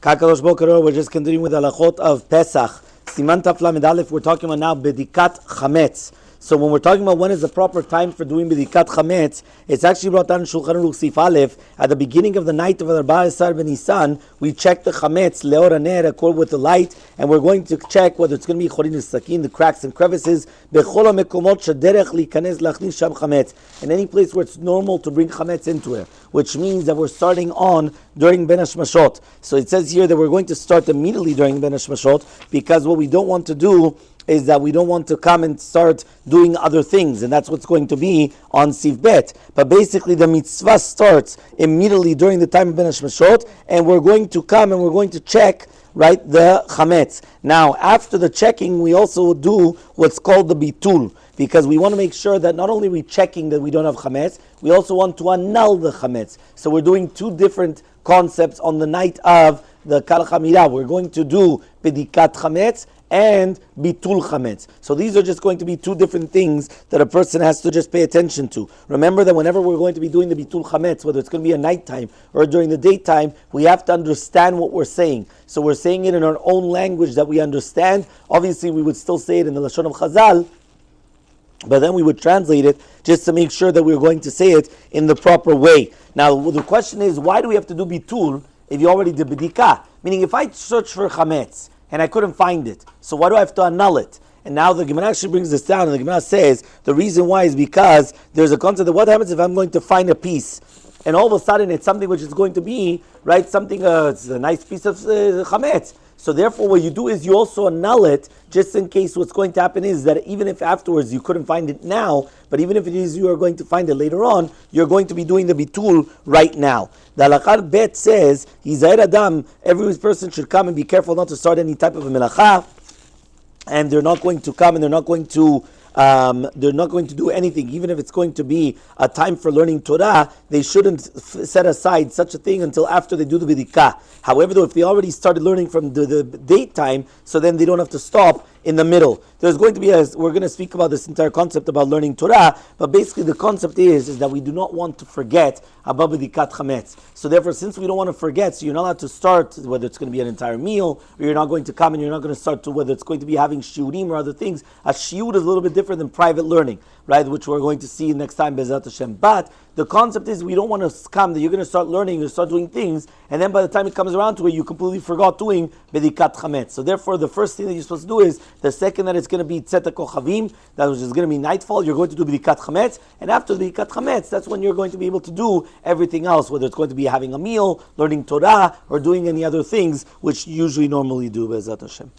Kakadosh Boker, we're just continuing with the halachot of Pesach. Siman Taf Lamed Aleph, we're talking about now Bedikat Chametz. So when we're talking about when is the proper time for doing Bedikat Chametz, it's actually brought down in Shulchan Aruch Sif Aleph. At the beginning of the night of Arba Esar Ben Nisan, we check the Chametz, Leor HaNer, according with the light, and we're going to check whether it's going to be Chorin Sakin, the cracks and crevices, Bechol HaMekomot Shederech Likanez Lachnis Sham Chametz, in any place where it's normal to bring Chametz into it, which means that we're starting on during Ben HaShmashot. So it says here that we're going to start immediately during Ben HaShmashot, because what we don't want to do is that we don't want to come and start doing other things, and that's what's going to be on Sif Bet. But basically the mitzvah starts immediately during the time of Ben HaShmashot, and we're going to come and we're going to check, right, the Chametz. Now, after the checking, we also do what's called the Bitoul, because we want to make sure that not only are we checking that we don't have Chametz, we also want to annul the Chametz. So we're doing two different concepts on the night of the Kal Chamira. We're going to do Bedikat Chametz and Bitul Chametz. So these are just going to be two different things that a person has to just pay attention to. Remember that whenever we're going to be doing the Bitul Chametz, whether it's going to be at nighttime or during the daytime, we have to understand what we're saying. So we're saying it in our own language that we understand. Obviously, we would still say it in the Lashon of Chazal, but then we would translate it just to make sure that we're going to say it in the proper way. Now, the question is, why do we have to do Bitul if you already did Bedikat? Meaning, if I search for Chametz and I couldn't find it, so why do I have to annul it? And now the Gemara actually brings this down, and the Gemara says the reason why is because there's a concept of what happens if I'm going to find a piece, and all of a sudden it's something which is going to be, right, something, it's a nice piece of chametz. So therefore what you do is you also annul it, just in case what's going to happen is that even if afterwards you couldn't find it now, but even if it is you are going to find it later on, you're going to be doing the bitul right now. The halakha bet says, Yizair Adam, every person should come and be careful not to start any type of a melacha, and they're not going to come and they're not going to do anything, even if it's going to be a time for learning Torah. They shouldn't set aside such a thing until after they do the Bidikah. However, though, if they already started learning from the daytime, so then they don't have to stop in the middle. There's going to be we're going to speak about this entire concept about learning Torah, but basically the concept is that we do not want to forget about Bedikat Chametz. So therefore, since we don't want to forget, so you're not allowed to start, whether it's going to be an entire meal, or you're not going to come and you're not going to start to, whether it's going to be having shiurim or other things. A shiur is a little bit different than private learning, right, which we're going to see next time, Bezat Hashem. But the concept is we don't want to come that you're going to start learning, you start doing things, and then by the time it comes around to it, you completely forgot doing Bedikat Chametz. So therefore, the first thing that you're supposed to do is, the second that it's going to be Tzeta Kochavim, that which is going to be nightfall, you're going to do Bedikat Chametz, and after the Bedikat Chametz, that's when you're going to be able to do everything else, whether it's going to be having a meal, learning Torah, or doing any other things, which you usually normally do, Bezat Hashem.